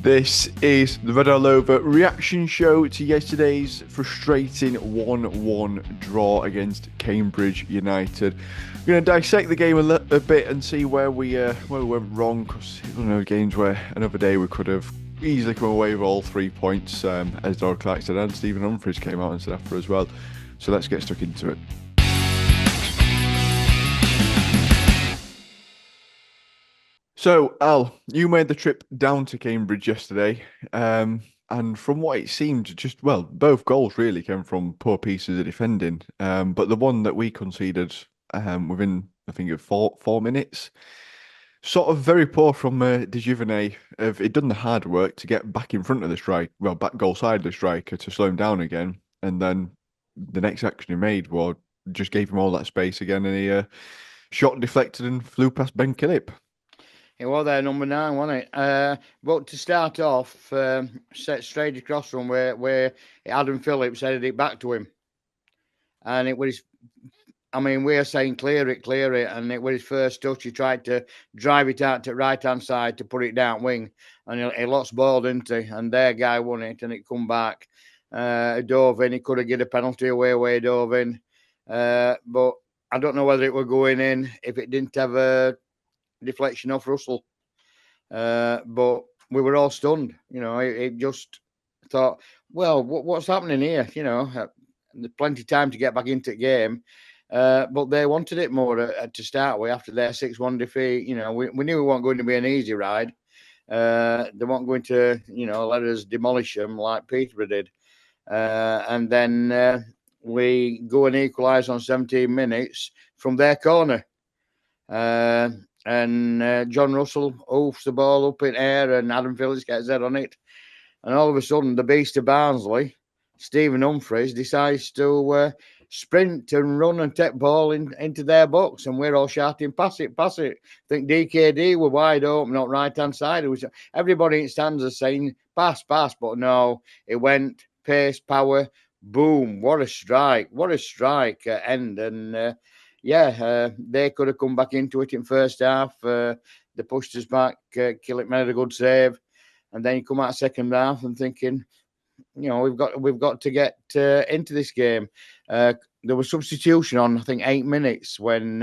This is the Red All Over reaction show to yesterday's frustrating 1-1 draw against Cambridge United. We're going to dissect the game a bit and see where we went wrong, because it's one of those games where another day we could have easily come away with all 3 points, as Doral Clark said, and Stephen Humphries came out and said after as well. So let's get stuck into it. So, Al, you made the trip down to Cambridge yesterday, and from what it seemed, both goals really came from poor pieces of defending. But the one that we conceded within, I think, of four minutes, sort of very poor from De Of he'd done the hard work to get back in front of the strike, back goal side of the striker to slow him down again, and then the next action he made just gave him all that space again, and he shot deflected and flew past Ben Killip. It was there, number 9, wasn't it? But to start off, set straight across from where Adam Phillips headed it back to him. And it was, we are saying clear it, and it was his first touch. He tried to drive it out to right-hand side to put it down wing, and he lost ball, didn't he? And their guy won it, and it come back. Dove in. He could have get a penalty away dove in. But I don't know whether it were going in if it didn't have a deflection off Russell, but we were all stunned. It just thought, well, what's happening here? There's plenty of time to get back into the game, but they wanted it more to start with after their 6-1 defeat. We knew it wasn't going to be an easy ride. They weren't going to, let us demolish them like Peterborough did, and then we go and equalise on 17 minutes from their corner. And John Russell hoofs the ball up in air, and Adam Phillips gets head on it. And all of a sudden, the beast of Barnsley, Stephen Humphries, decides to sprint and run and take ball into their box. And we're all shouting, pass it, pass it. I think DKD were wide open on right-hand side. Everybody in stands are saying, pass, pass. But no, it went pace, power, boom. What a strike. What a strike end. And they could have come back into it in first half. They pushed us back. Killip made a good save, and then you come out second half and thinking, we've got to get into this game. There was substitution on, I think, 8 minutes when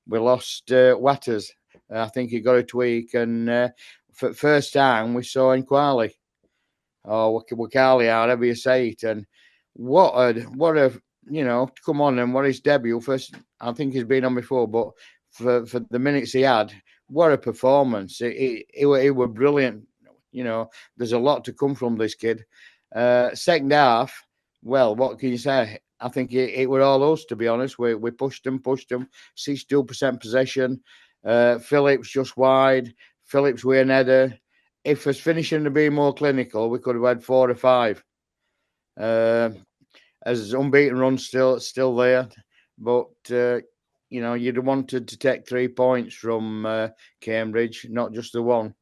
we lost Watters. I think he got a tweak, and for first time we saw Nkwali or Wakali, however you say it, and what a come on, and what his debut first. I think he's been on before, but for the minutes he had, what a performance! It were brilliant. There's a lot to come from this kid. Second half, well, what can you say? I think it were all us, to be honest. We pushed them, 62% possession. Phillips just wide. Phillips with an header. If his finishing had been more clinical, we could have had 4 or 5. As unbeaten run still there, but you'd have wanted to take 3 points from Cambridge, not just the one.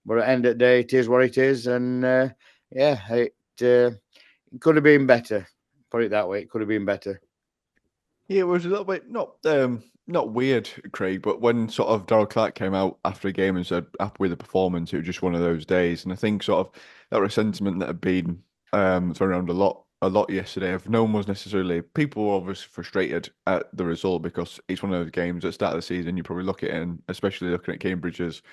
But at the end of the day, it is what it is, and it could have been better. Put it that way, it could have been better. Yeah, it was a little bit not weird, Craig, but when sort of Doral Clark came out after a game and said happy with the performance, it was just one of those days, and I think sort of that was a sentiment that had been thrown around a lot yesterday. If no one was necessarily, people were obviously frustrated at the result, because it's one of those games at the start of the season you probably look at it, and especially looking at Cambridge's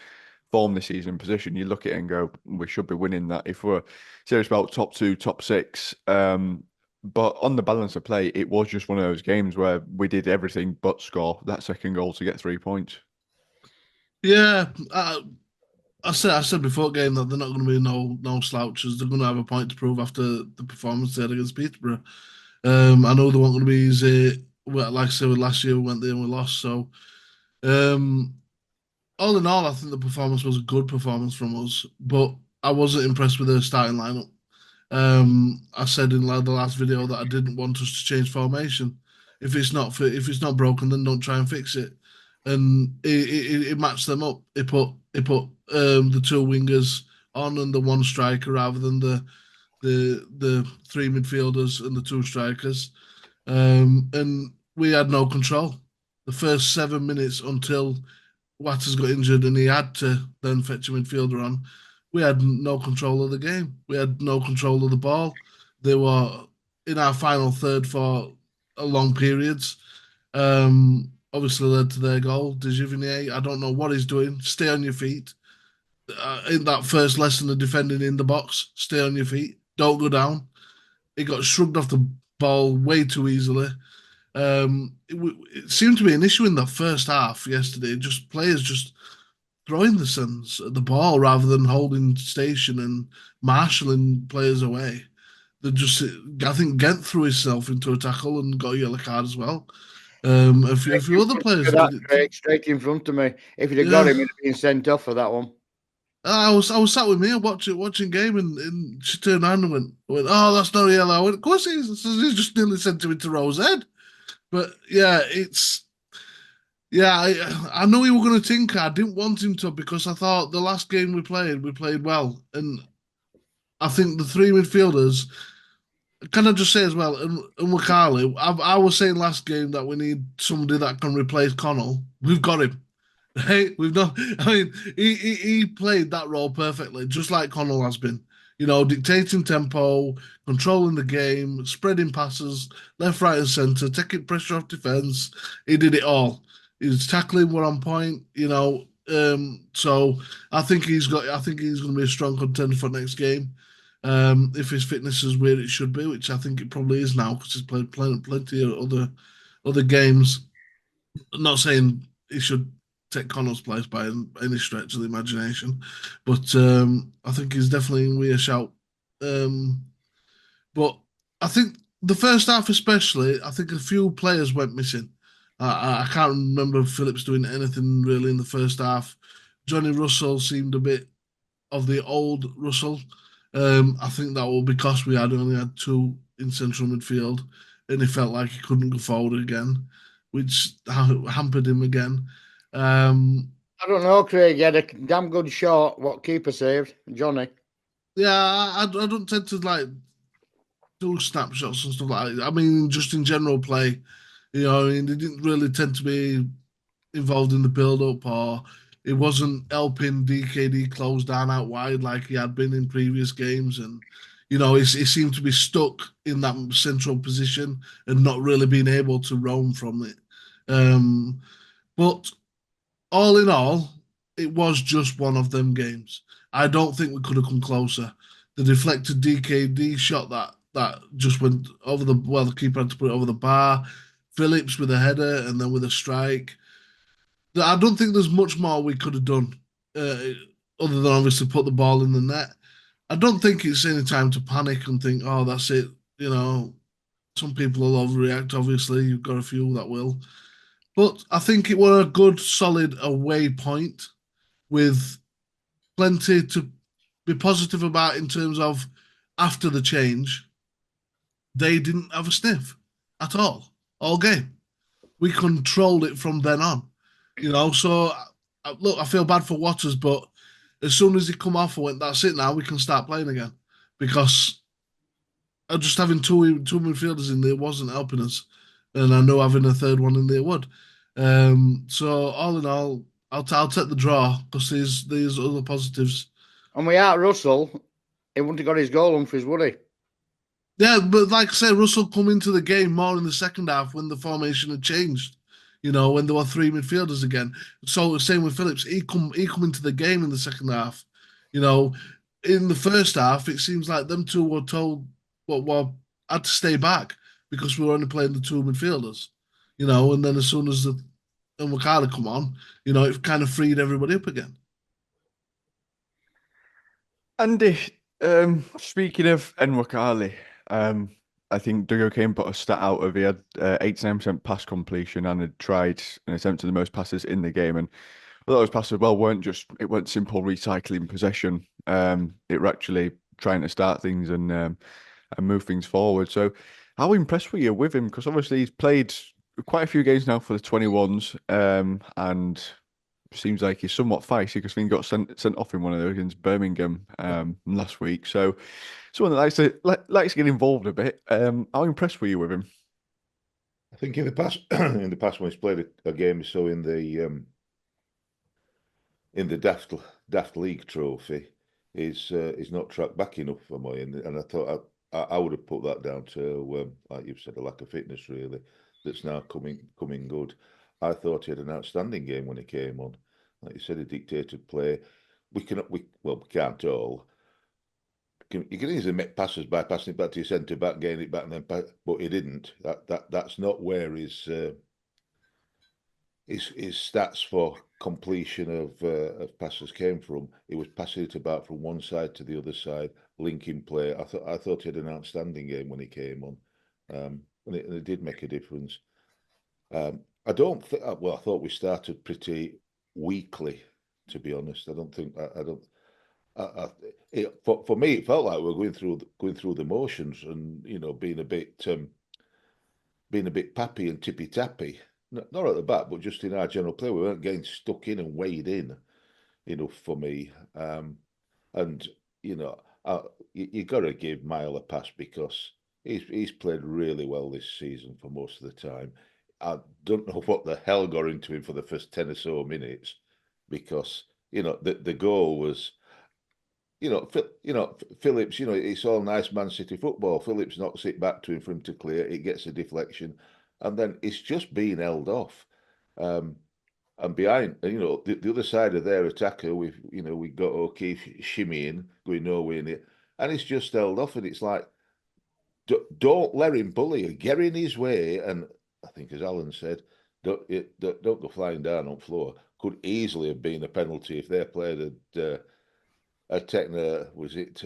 form this season position, you look at it and go, we should be winning that if we're serious about top 2, top 6. But on the balance of play, it was just one of those games where we did everything but score that second goal to get 3 points. Yeah, I said before game that they're not going to be no slouches. They're going to have a point to prove after the performance they had against Peterborough. I know they weren't going to be easy. Like I said, last year we went there and we lost. So, all in all, I think the performance was a good performance from us. But I wasn't impressed with the starting lineup. I said in the last video that I didn't want us to change formation. If it's not broken, then don't try and fix it. And it matched them up. It put the 2 wingers on and the 1 striker rather than the 3 midfielders and the 2 strikers. And we had no control. The first 7 minutes until Watters got injured and he had to then fetch a midfielder on, we had no control of the game. We had no control of the ball. They were in our final third for a long periods. Obviously led to their goal. Dejuvenier, I don't know what he's doing. Stay on your feet. In that first lesson of defending in the box, stay on your feet. Don't go down. He got shrugged off the ball way too easily. It seemed to be an issue in the first half yesterday. Just players just throwing the sons at the ball rather than holding station and marshalling players away. They just, I think, Gent threw himself into a tackle and got a yellow card as well. A few other players That did it too. Craig, straight in front of me. If he'd have got Yeah. him, he'd have been sent off for that one. I was sat with me watching game and she turned around and went, oh, that's not yellow. I went, of course it is. He's just nearly sent him into Rose head. But yeah, I know you were going to tinker. I didn't want him to because I thought the last game we played well. And I think the three midfielders, can I just say as well, and Wakali, I was saying last game that we need somebody that can replace Connell. We've got him. Right? We've not. I mean, he played that role perfectly, just like Connell has been. You know, dictating tempo, controlling the game, spreading passes left, right, and centre, taking pressure off defence. He did it all. His tackling were on point. You know, so I think I think he's going to be a strong contender for next game. If his fitness is where it should be, which I think it probably is now because he's played plenty of other games. I'm not saying he should take Connell's place by any stretch of the imagination, but I think he's definitely a shout. Um, but I think the first half, especially, I think a few players went missing. I can't remember Phillips doing anything really in the first half. Johnny Russell seemed a bit of the old Russell. I think that will because we had only had two in central midfield, and he felt like he couldn't go forward again, which hampered him again. Um, I don't know, Craig. He had a damn good shot. What keeper saved? Johnny. yeah, I don't tend to like do snapshots and stuff like that. I mean, just in general play, you know, I mean, they didn't really tend to be involved in the build up or it wasn't helping DKD close down out wide like he had been in previous games. And, you know, he seemed to be stuck in that central position and not really being able to roam from it. But all in all, it was just one of them games. I don't think we could have come closer. The deflected DKD shot that just went over the keeper had to put it over the bar. Phillips with a header and then with a strike. I don't think there's much more we could have done, uh, other than obviously put the ball in the net. I don't think it's any time to panic and think, oh, that's it. You know, some people will overreact. Obviously, you've got a few that will, but I think it were a good, solid away point with plenty to be positive about in terms of after the change. They didn't have a sniff at all game. We controlled it from then on. You know, so look, I feel bad for Waters, but as soon as he come off, I went, that's it now, we can start playing again. Because just having two midfielders in there wasn't helping us. And I know having a third one in there would. So all in all, I'll take the draw because there's other positives. And without Russell, he wouldn't have got his goal, Humphries, would he? Yeah, but like I said, Russell come into the game more in the second half when the formation had changed. You know, when there were three midfielders again. So same with Phillips. He come into the game in the second half. You know, in the first half, it seems like them two were told well had to stay back because we were only playing the two midfielders. You know, and then as soon as the and Wakala come on, you know, it kind of freed everybody up again. Andy, speaking of Enwakali, I think Dougal Kane put a stat out of he had 89% pass completion and had tried and attempted the most passes in the game. And those passes, well, it weren't simple recycling possession. It were actually trying to start things and move things forward. So, how impressed were you with him? Because obviously he's played quite a few games now for the 21s, and seems like he's somewhat feisty because he got sent off in one of those against Birmingham last week. So, someone that likes to get involved a bit. How impressed were you with him? I think in the past, in the past when he's played a game, so in the Daft League Trophy, is not tracked back enough for me, and I thought I would have put that down to like you've said, a lack of fitness really. That's now coming good. I thought he had an outstanding game when he came on. Like you said, he dictated play. We can't all. You can easily make passes by passing it back to your centre back, getting it back, and then but he didn't. That's not where his stats for completion of passes came from. He was passing it about from one side to the other side, linking play. I thought he had an outstanding game when he came on, and it did make a difference. I don't think. Well, I thought we started pretty weakly, to be honest. I don't think. I don't. For me, it felt like we were going through the motions, and being a bit pappy and tippy tappy. Not at the back, but just in our general play, we weren't getting stuck in and weighed in enough for me. And you got to give Mile a pass because he's played really well this season for most of the time. I don't know what the hell got into him for the first 10 or so minutes, because the goal was. Phillips. It's all nice Man City football. Phillips knocks it back to him for him to clear. It gets a deflection, and then it's just being held off. And behind, the other side of their attacker, we got O'Keefe shimmying, going nowhere near, and it's just held off. And it's like, don't let him bully you. Get in his way, and I think, as Alan said, don't go flying down on floor. Could easily have been a penalty if their player had taken was it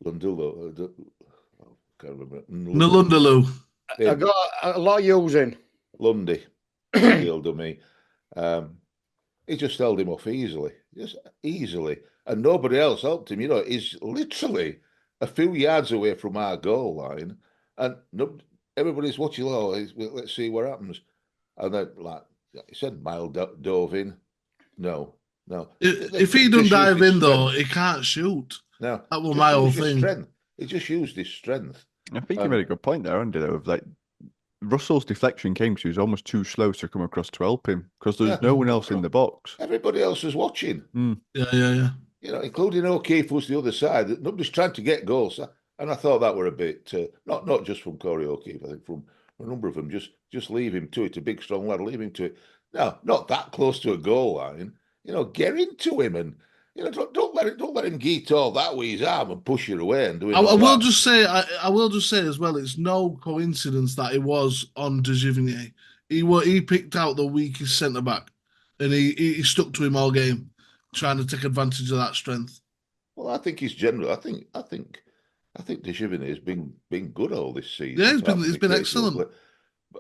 Lundulo? I can't remember. Nalundaloo. I got a lot of using. Lundy, to me. He just held him off easily, and nobody else helped him. He's literally a few yards away from our goal line, and everybody's watching. Let's see what happens. And then, like he said, Mile dove in. No. If he doesn't dive in, though, he can't shoot. No, that was my whole thing. Strength. He just used his strength. I think you made a good point there, Andy, though, of like Russell's deflection came because he was almost too slow to come across to help him because there's no one else in the box. Everybody else was watching. Yeah. Including O'Keefe was the other side. Nobody's trying to get goals, and I thought that were a bit not just from Corey O'Keefe. I think from a number of them. Just leave him to it. A big, strong lad, leave him to it. No, not that close to a goal line. Get into him and. Don't let him get all that with his arm and push you away and do it. I will just say as well, it's no coincidence that it was on De Givigny. He picked out the weakest centre back, and he stuck to him all game, trying to take advantage of that strength. Well, I think he's general. I think De Givigny has been good all this season. Yeah, he's been excellent.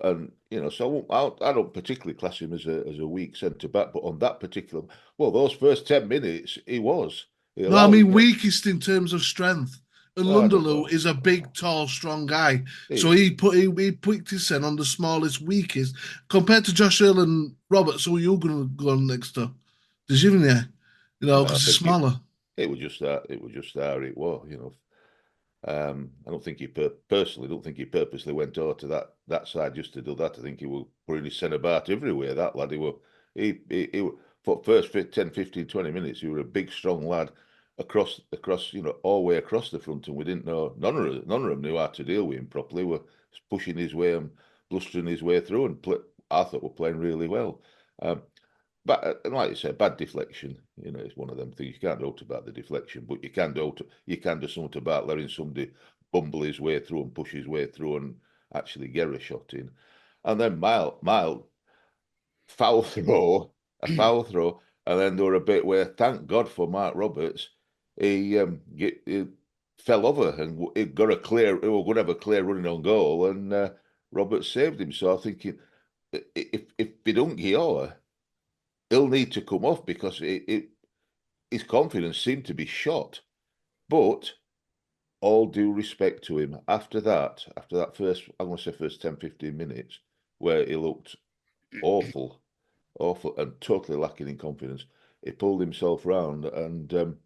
And so I don't particularly class him as a weak centre back, but on that particular, those first 10 minutes he was. No, I mean weakest in terms of strength. And Lundalu is a big, tall, strong guy, so he picked his son on the smallest, weakest compared to Josh Earl and Roberts. So you're going to go on next to De Givigny, because he's smaller. It was just that. It was. I don't think he purposely went over to that side just to do that. I think he was putting his centre back everywhere. That lad, he for first 10, 15, 20 minutes, he was a big, strong lad across, all the way across the front, and we didn't know. None of them knew how to deal with him properly. Were pushing his way and blustering his way through, and I thought we're playing really well. But like you said, bad deflection. It's one of them things. You can't doubt about the deflection, but you can do something about letting somebody bumble his way through and push his way through and actually get a shot in. And then Mile foul throw, and then there were a bit where, thank God for Mark Roberts, he fell over and he got a clear. We were going to have a clear running on goal, and Roberts saved him. So I think if they don't get over, he'll need to come off because his confidence seemed to be shot. But all due respect to him, after that first, I'm going to say first 10, 15 minutes, where he looked awful, and totally lacking in confidence, he pulled himself round and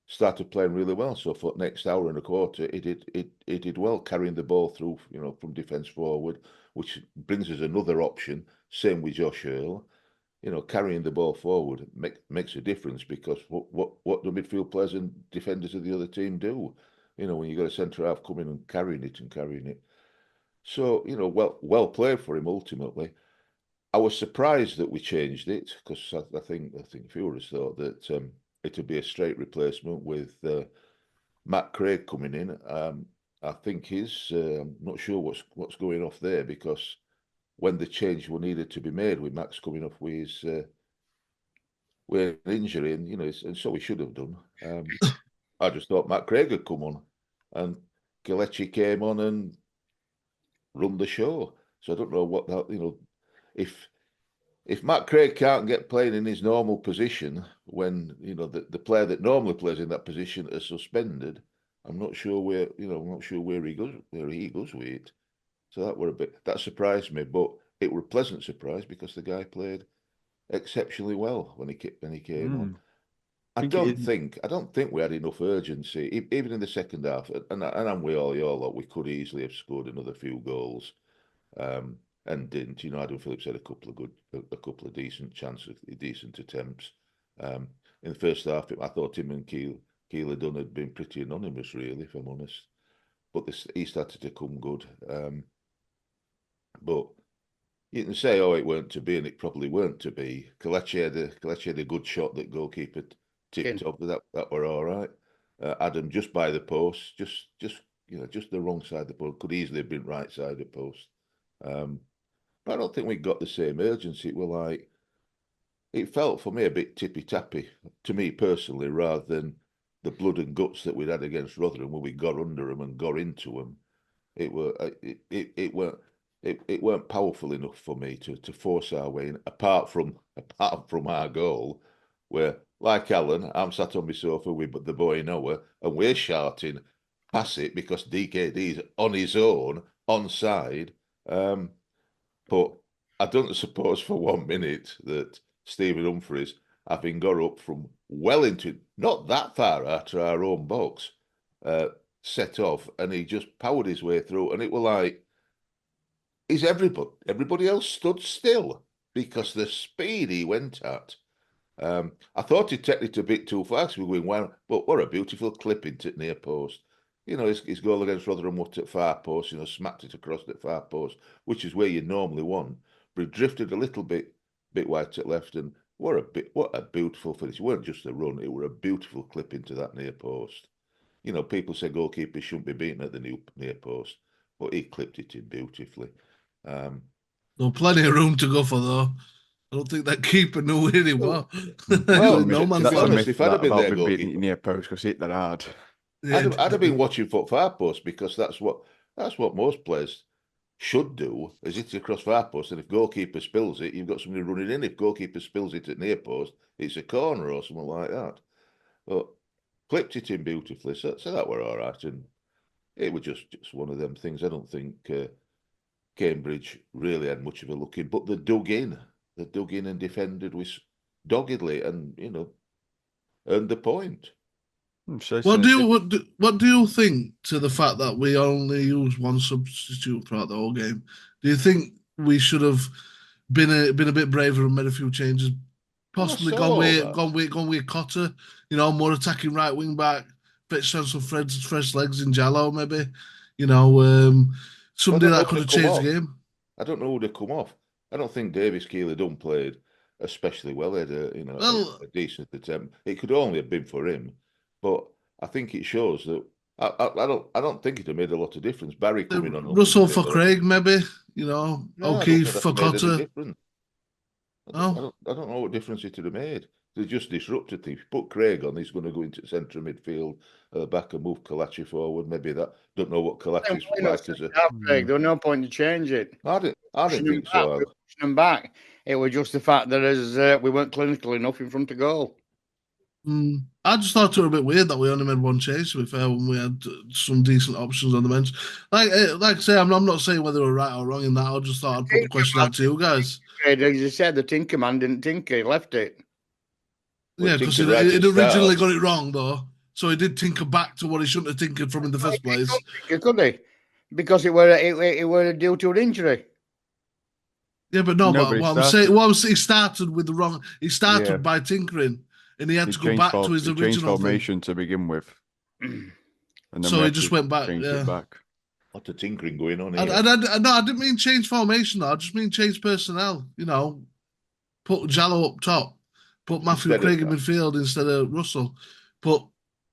started playing really well. So for the next hour and a quarter, he did well, carrying the ball through, from defence forward, which brings us another option. Same with Josh Earl. carrying the ball forward makes a difference, because what do midfield players and defenders of the other team do? When you got a centre half coming and carrying it. So, well played for him ultimately. I was surprised that we changed it, because I think a few of us thought that it would be a straight replacement with Matt Craig coming in. I think I'm not sure what's going off there, because when the change were needed to be made with Max coming off with his with an injury, and so he should have done. I just thought Matt Craig had come on, and Kelechi came on and run the show. So I don't know what that, if Matt Craig can't get playing in his normal position when the player that normally plays in that position is suspended, I'm not sure where he goes with it. So that surprised me, but it was a pleasant surprise, because the guy played exceptionally well when he came on. I don't think we had enough urgency, even in the second half. And we all we could easily have scored another few goals, and didn't. Adam Phillips had a couple of decent chances, decent attempts. In the first half, I thought him and Keeler Dunn had been pretty anonymous, really, if I'm honest. But he started to come good. But you can say, it weren't to be, and it probably weren't to be. Kelechi had a good shot that goalkeeper tipped off, but that were all right. Adam just by the post, just the wrong side of the post. Could easily have been right side of the post. But I don't think we got the same urgency. It felt for me a bit tippy tappy to me personally, rather than the blood and guts that we'd had against Rotherham, where we got under them and got into them. It weren't powerful enough for me to force our way in, apart from our goal, where, like Alan, I'm sat on my sofa with the boy Noah, and we're shouting, pass it, because DKD's on his own, onside. But I don't suppose for 1 minute that Stephen Humphreys, having got up from well into, not that far out of our own box, set off, and he just powered his way through, and it were like, is everybody else stood still because the speed he went at. I thought he'd taken it a bit too fast. We were going, well, but what a beautiful clip into the near post. His goal against Rotherham was at far post, smacked it across the far post, which is where you normally want. But he drifted a little bit wide to left, and what a beautiful finish. It weren't just a run, it were a beautiful clip into that near post. People say goalkeepers shouldn't be beaten at the near post, but he clipped it in beautifully. No, plenty of room to go for, though. I don't think that keeper knew where he was. Well, no man's to be honest, if I'd have been about there, beating it near post, because hit that hard. I'd have been watching for far post, because that's what most players should do, is hit it across far post, and if goalkeeper spills it, you've got somebody running in. If goalkeeper spills it at near post, it's a corner or something like that. But clipped it in beautifully, so that were all right, and it was just one of them things. I don't think Cambridge really had much of a look in, but they dug in and defended with doggedly, and earned the point. What do you think to the fact that we only used one substitute throughout the whole game? Do you think we should have been a bit braver and made a few changes? Possibly gone with Cotter, more attacking right wing back, fetch some fresh legs in Jallo, maybe. Somebody that could have changed the game. I don't know who to come off. I don't think Davis Keeler Dunn played especially well. He had a decent attempt. It could only have been for him, but I think it shows that I don't think it made a lot of difference. Barry coming on. Russell for Craig, maybe. O'Keefe for Cotter. I don't know what difference it would have made. They just disrupted things. Put Craig on, he's going to go into centre midfield, back and move Kelechi forward. Maybe that. Don't know what Kelechi's like as a. Craig, there was no point to change it. I didn't think so. We pushing them back. It was just the fact that we weren't clinical enough in front of goal. I just thought it was a bit weird that we only made one change, to be fair, when we had some decent options on the bench. Like I say, I'm not saying whether we're right or wrong in that. I just thought I'd put the question out to you guys. As you said, the Tinker man didn't tinker, he left it. Yeah, because he'd originally got it wrong, though. So he did tinker back to what he shouldn't have tinkered from in the first place. Could he? Because it were due to an injury. Yeah, but no, No, but but he what I'm saying, he started with the wrong. He started Yeah. by tinkering, and he had to go back to his He changed original thing. formation to begin with, and then So we he had just to went back. change Yeah. it back. Lot of tinkering going on I, here. no, I didn't mean change formation. Though. I just mean change personnel. You know, put Jallow up top, put Matthew Instead Craig of- in midfield instead of Russell, put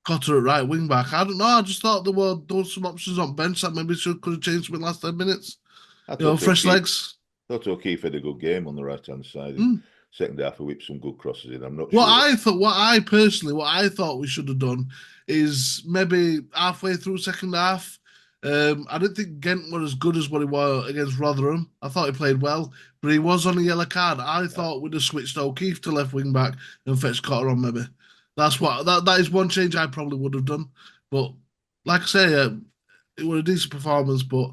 Cotter at right wing back. I don't know. I just thought there were some options on bench that maybe could have changed in the last 10 minutes. I You know, thought fresh O'Keefe, legs. thought O'Keefe had a good game on the right hand side. Mm. Second half, he whipped some good crosses in. I'm not What sure. what I thought we should have done is maybe halfway through second half. I didn't think Gent were as good as what he was against Rotherham. I thought he played well, but he was on a yellow card. I thought we'd have switched O'Keefe to left wing back and fetched Cotter on maybe. That is one change I probably would have done. But like I say, it was a decent performance, but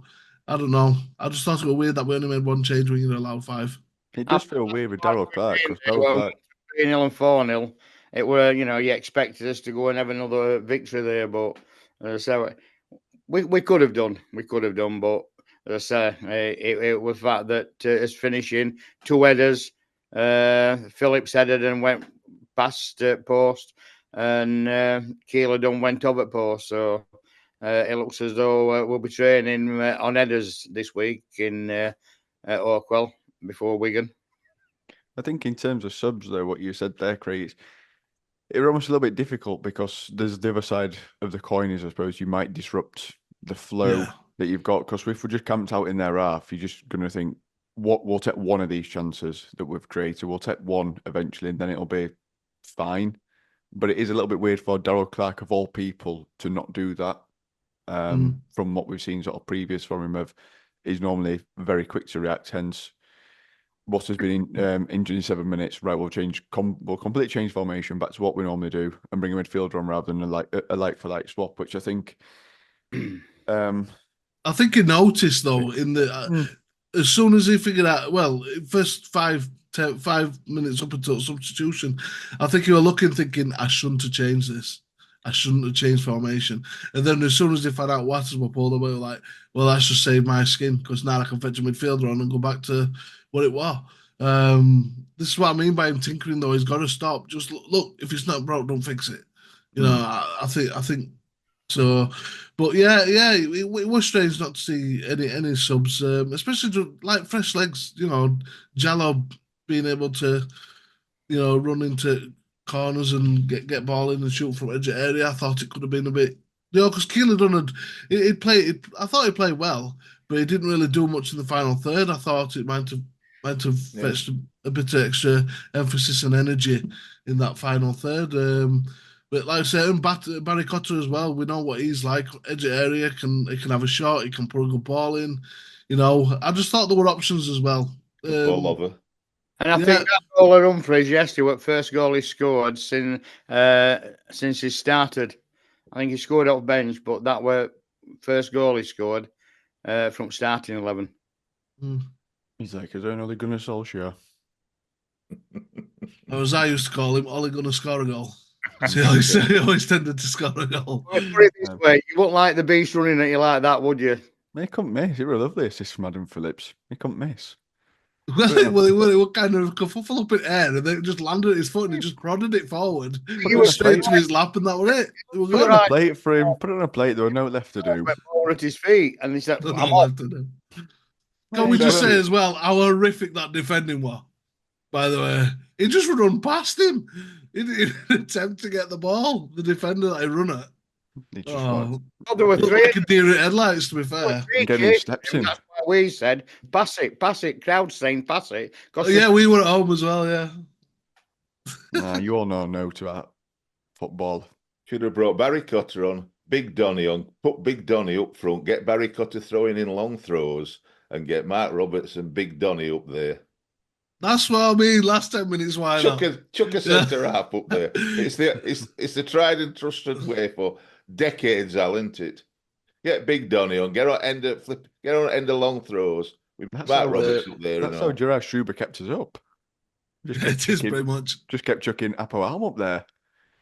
I don't know. I just thought it was weird that we only made one change when you allowed 5. It does feel weird with Daryl Clark because Daryl Clark. 3-0 and 4-0. It were, you expected us to go and have another victory there, but so we could have done, but as I say, it was the fact that it's finishing 2 headers. Phillips headed and went past post, and Keeler done went over post. So it looks as though we'll be training on headers this week in Oakwell before Wigan. I think in terms of subs, though, what you said there, Craig, it's almost a little bit difficult because there's the other side of the coin is, I suppose, you might disrupt the flow that you've got. Because if we're just camped out in their half, you're just going to think, what we'll take one of these chances that we've created. We'll take one eventually, and then it'll be fine. But it is a little bit weird for Daryl Clark, of all people, to not do that. From what we've seen sort of previous from him, he's normally very quick to react. Hence, what has been injured in 7 minutes. Right, we'll completely change formation back to what we normally do and bring a midfielder on rather than a like for like swap, which I think. I think he noticed though in the as soon as he figured out, well, first 5 minutes up until substitution, I think he was looking, thinking, I shouldn't have changed this. I shouldn't have changed formation. And then as soon as they found out Watters were pulled away, like, well, that's just saved my skin because now I can fetch a midfielder on and go back to what it was. This is what I mean by him tinkering, though. He's got to stop. Just look, if it's not broke, don't fix it. You know, I think so. But yeah, it was strange not to see any subs, especially like fresh legs. You know, Jallo being able to, run into corners and get ball in and shoot from edge of area. I thought it could have been a bit, because Keeler I thought he played well, but he didn't really do much in the final third. I thought it might have fetched a bit of extra emphasis and energy in that final third. But like I said, and Barry Cotter as well, we know what he's like. Edge of area, he can have a shot, he can put a good ball in. I just thought there were options as well. Ball over. And I think that goal of Humphreys yesterday, what first goal he scored since he started. I think he scored off bench, but that were first goal he scored from starting 11. He's like, is there another Gunnar Solskjaer? Or as I used to call him, Ole Gunnar score a goal. He always tended to score a goal. Put it this way, you wouldn't like the beast running at you like that, would you? He couldn't miss. It was a lovely assist from Adam Phillips. He couldn't miss. Well, it was kind of kerfuffle up in air, and then it just landed at his foot, and he just prodded it forward. He was straight to his lap, and that was it. Put it on a plate for him. Put it on a plate. There was no left to do. Over at his feet, and he said, "I'm left to do." Can we just say as well how horrific that defending was? By the way, he just run past him. He didn't attempt to get the ball. The defender that he run at. There were three. Like a deer at headlights, to be fair. Steps in. That's why we said, pass it. Crowd saying, pass it. We were at home as well, yeah. You all know no to that football. Should have brought Barry Cotter on, Big Donny on, put Big Donny up front, get Barry Cotter throwing in long throws, and get Mark Roberts and Big Donny up there. That's what I mean. Last 10 minutes, why not? Chuck a centre half up there. It's the tried and trusted way for decades, Al, isn't it? Get Big Donny on, get on end of long throws with Mark Roberts up there. That's how Gerard Struber kept us up. It is pretty much. Just kept chucking Apo Alm up there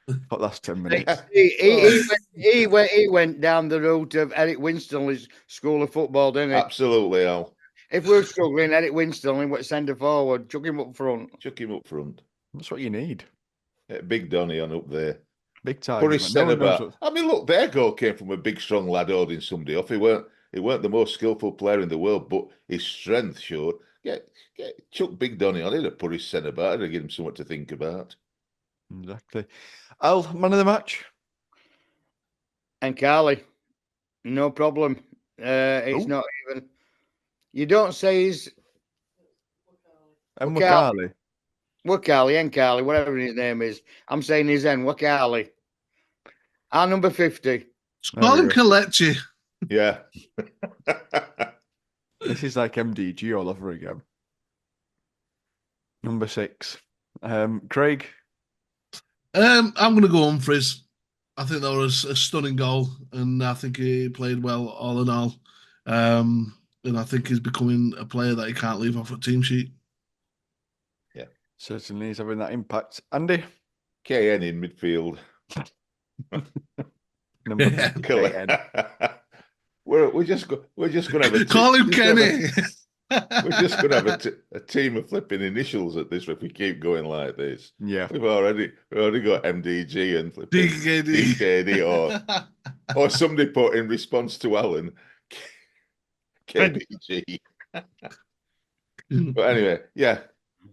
for the last 10 minutes. He went down the route of Eric Winstanley's School of Football, didn't he? Absolutely, Al. If we're struggling, Eric Winstone went centre forward, chuck him up front. Chuck him up front. That's what you need. Big Donny on up there. Big Put target. his Man. No centre one knows back. what... I mean, look, their goal came from a big, strong lad holding somebody off. He weren't the most skillful player in the world, but his strength showed. Chuck Big Donny on it and put his centre back and give him something to think about. Exactly. Al, man of the match. And Carly, no problem. It's not even. You don't say he's. And Wakali. Wakali, whatever his name is. I'm saying his N, Wakali. Our number 50. Call him Kalechi. Yeah. This is like MDG all over again. Number 6. Craig. I'm going to go Humphries. I think that was a stunning goal, and I think he played well all in all. And I think he's becoming a player that he can't leave off a team sheet. Yeah. Certainly he's having that impact. Andy? KN in midfield. Number 50, KN. We're just going to have a call him Kenny. We're just going to have a team of flipping initials at this if we keep going like this. Yeah. We've already got MDG and flipping DKD or somebody put in response to Alan KBG. But anyway, yeah,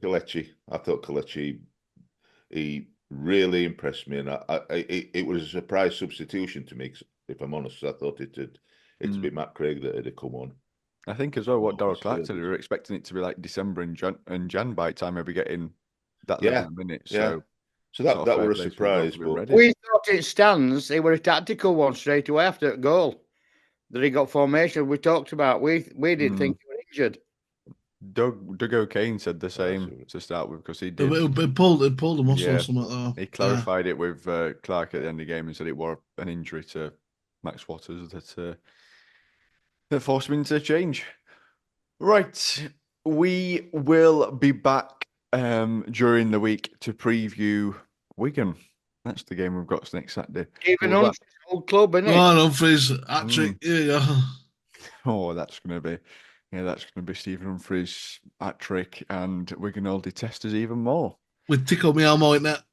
Kalechi. I thought Kalechi, he really impressed me, and it was a surprise substitution to me. If I'm honest, I thought it'd be Matt Craig that had come on. I think as well what Darrell Clark said, we were expecting it to be like December and Jan by the time we'll be getting that level of minutes. So that were a surprise. But we thought it stands. It was a tactical one straight away after the goal that he got formation. We talked about. We didn't think he was injured. Doug O'Kane said the same to start with because he did. It pulled a muscle or something like that. He clarified it with Clark at the end of the game and said it was an injury to Max Waters that forced him into change. Right. We will be back during the week to preview Wigan. That's the game we've got next Saturday. Even Humphries' old club, isn't it? Oh, Humphries, hat-trick. Here you go. Oh, that's going to be Stephen Humphries' hat-trick, and Wigan will detest us even more. With Tickle Me Elmo in that.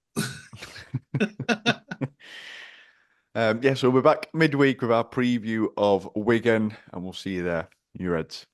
So we'll be back midweek with our preview of Wigan, and we'll see you there, you Reds.